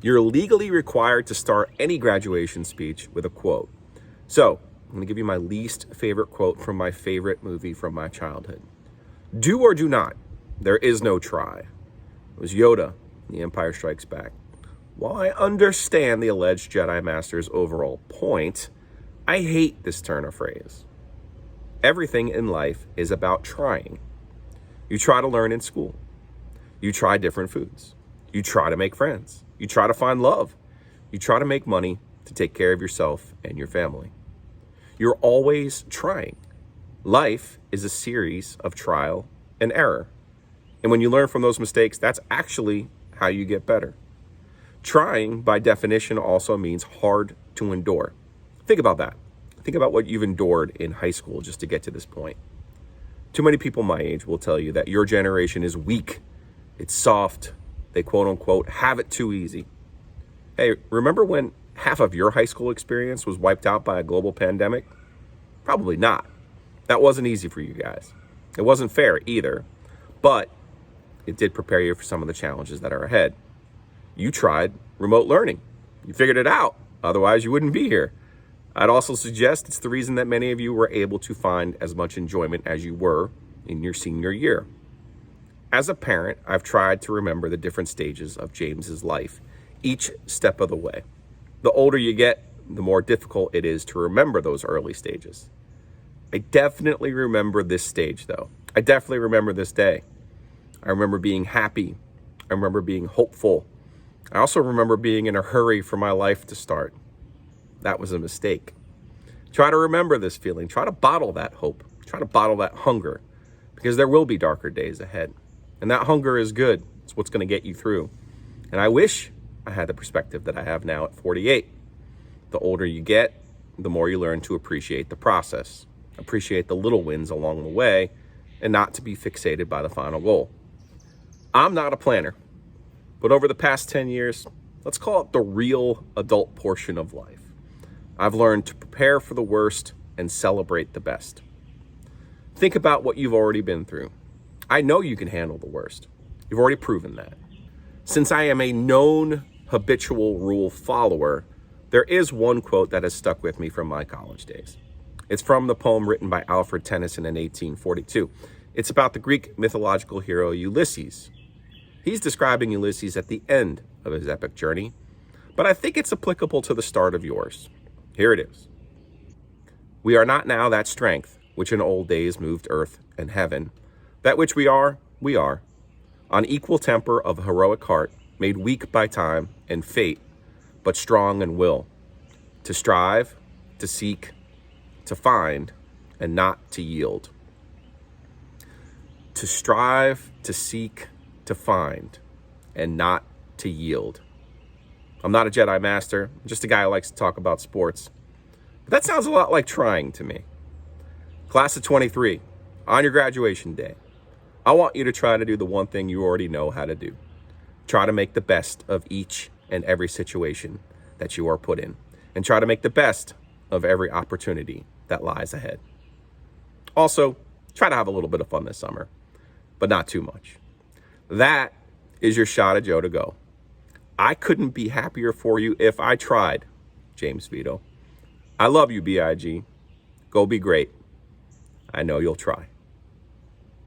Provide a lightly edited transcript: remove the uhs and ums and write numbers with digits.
You're legally required to start any graduation speech with a quote. So, I'm going to give you my least favorite quote from my favorite movie from my childhood. Do or do not. There is no try. It was Yoda, The Empire Strikes Back. While I understand the alleged Jedi Master's overall point, I hate this turn of phrase. Everything in life is about trying. You try to learn in school. You try different foods. You try to make friends. You try to find love. You try to make money to take care of yourself and your family. You're always trying. Life is a series of trial and error. And when you learn from those mistakes, that's actually how you get better. Trying, by definition, also means hard to endure. Think about that. Think about what you've endured in high school just to get to this point. Too many people my age will tell you that your generation is weak. It's soft. They quote unquote have it too easy. Hey, remember when half of your high school experience was wiped out by a global pandemic? Probably not. That wasn't easy for you guys. It wasn't fair either, but it did prepare you for some of the challenges that are ahead. You tried remote learning. You figured it out. Otherwise, you wouldn't be here. I'd also suggest it's the reason that many of you were able to find as much enjoyment as you were in your senior year. As a parent, I've tried to remember the different stages of James's life, each step of the way. The older you get, the more difficult it is to remember those early stages. I definitely remember this stage, though. I definitely remember this day. I remember being happy. I remember being hopeful. I also remember being in a hurry for my life to start. That was a mistake. Try to remember this feeling. Try to bottle that hope. Try to bottle that hunger, because there will be darker days ahead. And that hunger is good. It's what's going to get you through. And I wish I had the perspective that I have now at 48. The older you get, the more you learn to appreciate the process, appreciate the little wins along the way, and not to be fixated by the final goal. I'm not a planner, but over the past 10 years, let's call it the real adult portion of life, I've learned to prepare for the worst and celebrate the best. Think about what you've already been through. I know you can handle the worst. You've already proven that. Since I am a known habitual rule follower, there is one quote that has stuck with me from my college days. It's from the poem written by Alfred Tennyson in 1842. It's about the Greek mythological hero Ulysses. He's describing Ulysses at the end of his epic journey, but I think it's applicable to the start of yours. Here it is. We are not now that strength which in old days moved earth and heaven. That which we are, on equal temper of heroic heart, made weak by time and fate, but strong in will, to strive, to seek, to find, and not to yield. To strive, to seek, to find, and not to yield. I'm not a Jedi Master, I'm just a guy who likes to talk about sports. But that sounds a lot like trying to me. Class of 23, on your graduation day, I want you to try to do the one thing you already know how to do. Try to make the best of each and every situation that you are put in, and try to make the best of every opportunity that lies ahead. Also, try to have a little bit of fun this summer, but not too much. That is your shot at Joe to go. I couldn't be happier for you if I tried, James Vito. I love you, B.I.G. Go be great. I know you'll try.